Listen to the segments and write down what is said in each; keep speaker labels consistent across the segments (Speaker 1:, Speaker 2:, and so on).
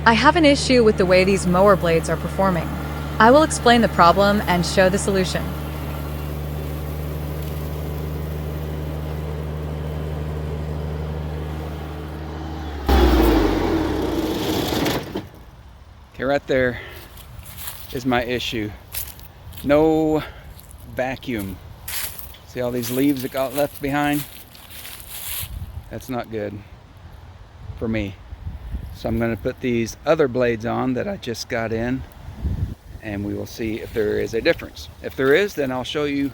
Speaker 1: I have an issue with the way these mower blades are performing. I will explain the problem and show the solution.
Speaker 2: Okay, right there is my issue. No vacuum. See all these leaves that got left behind? That's not good for me. So I'm going to put these other blades on that I just got in, and we will see if there is a difference. If there is, then I'll show you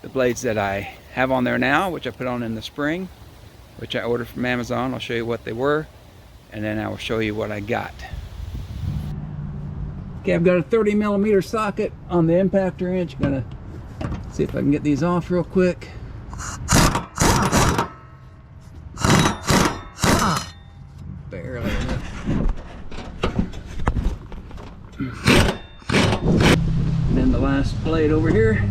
Speaker 2: the blades that I have on there now, which I put on in the spring, which I ordered from Amazon. I'll show you what they were, and then I will show you what I got. Okay, I've got a 30mm socket on the impactor wrench. Gonna see if I can get these off real quick. Barely enough. And then the last blade over here.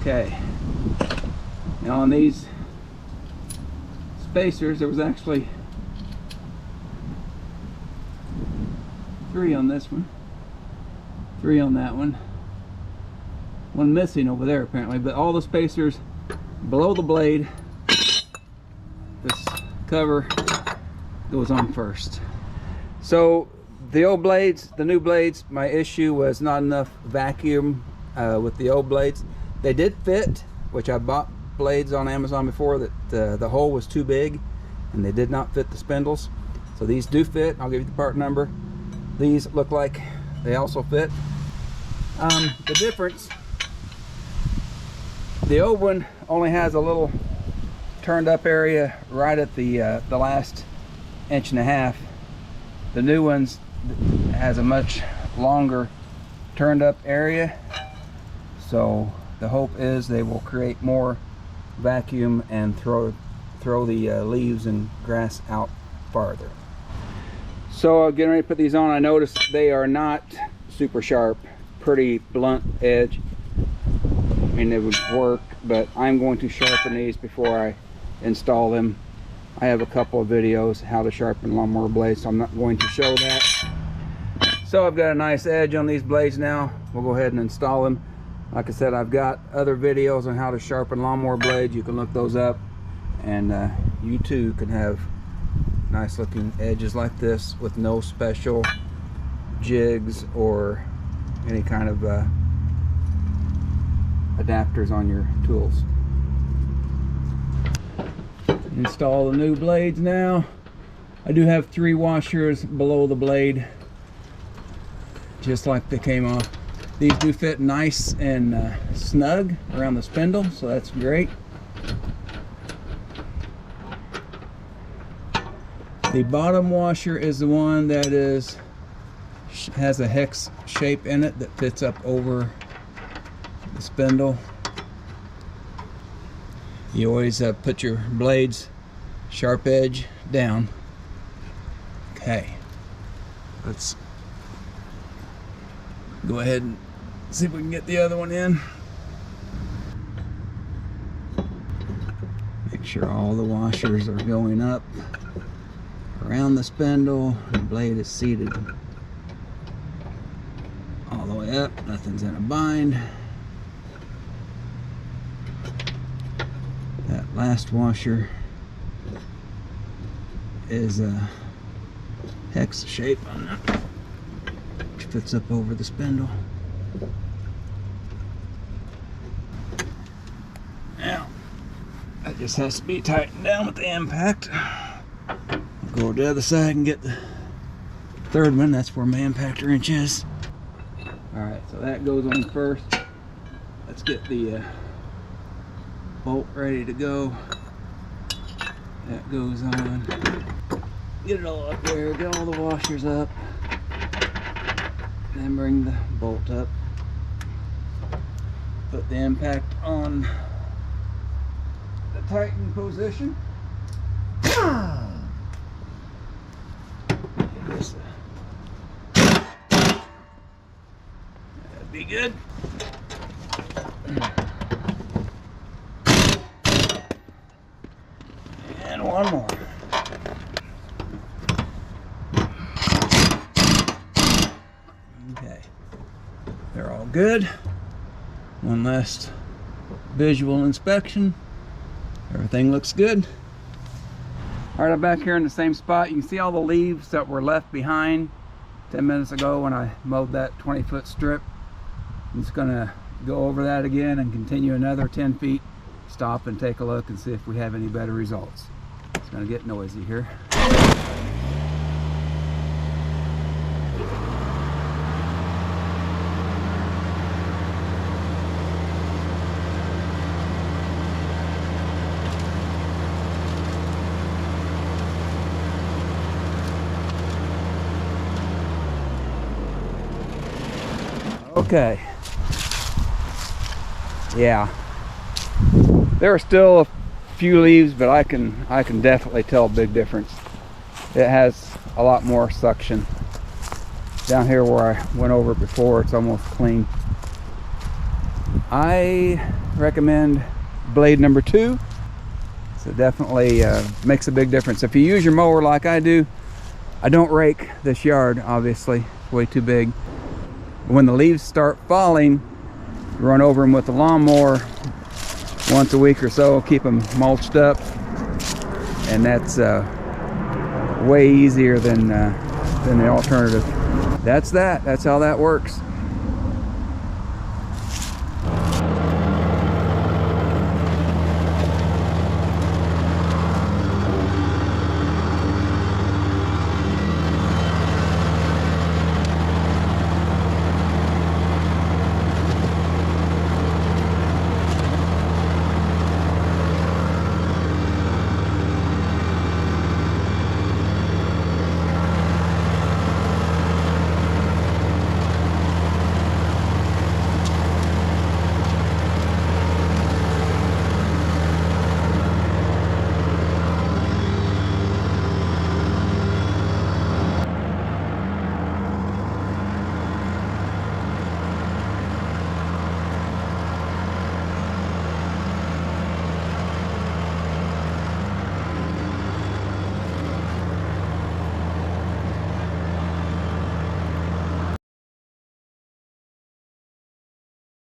Speaker 2: Okay. Now on these spacers, there was actually 3 on this one, 3 on that one, 1 missing over there apparently, but all the spacers below the blade, this cover goes on first. So the old blades, the new blades, my issue was not enough vacuum with the old blades. They did fit, which I bought blades on Amazon before that the hole was too big and they did not fit the spindles. So these do fit. I'll give you the part number. These look like they also fit. The difference, the old one only has a little turned up area right at the last 1.5 inches. The new ones has a much longer turned up area, so the hope is they will create more vacuum and throw the leaves and grass out farther. So getting ready to put these on, I noticed they are not super sharp, pretty blunt edge. I mean, they would work, but I'm going to sharpen these before I install them. I have a couple of videos how to sharpen lawnmower blades, so I'm not going to show that. So I've got a nice edge on these blades now. We'll go ahead and install them. Like I said, I've got other videos on how to sharpen lawnmower blades. You can look those up, and you too can have nice looking edges like this with no special jigs or any kind of adapters on your tools. Install the new blades now. I do have 3 washers below the blade, just like they came off. These do fit nice and snug around the spindle, so that's great. The bottom washer is the one that has a hex shape in it that fits up over the spindle. You always put your blades sharp edge down. Okay, let's go ahead and see if we can get the other one in. Make sure all the washers are going up around the spindle. The blade is seated all the way up. Nothing's in a bind. That last washer is a hex shape on that, which fits up over the spindle. Now, that just has to be tightened down with the impact. I'll go to the other side and get the third one. That's where my impactor wrench is. Alright, so that goes on first. Let's get the bolt ready to go. That goes on. Get it all up there, get all the washers up. Then bring the bolt up. Put the impact on the tighten position. That'd be good. one more. Okay, they're all good. One last visual inspection. Everything looks good. All right, I'm back here in the same spot. You can see all the leaves that were left behind 10 minutes ago when I mowed that 20-foot strip. I'm just gonna go over that again and continue another 10 feet. Stop and take a look and see if we have any better results. It's gonna get noisy here. Okay. Yeah. There are still a few leaves, but I can definitely tell a big difference. It has a lot more suction. Down here where I went over it before, it's almost clean. I recommend blade number 2. So definitely makes a big difference. If you use your mower like I do, I don't rake this yard, obviously. It's way too big. When the leaves start falling, run over them with the lawnmower once a week or so, keep them mulched up, and that's way easier than the alternative. That's how that works.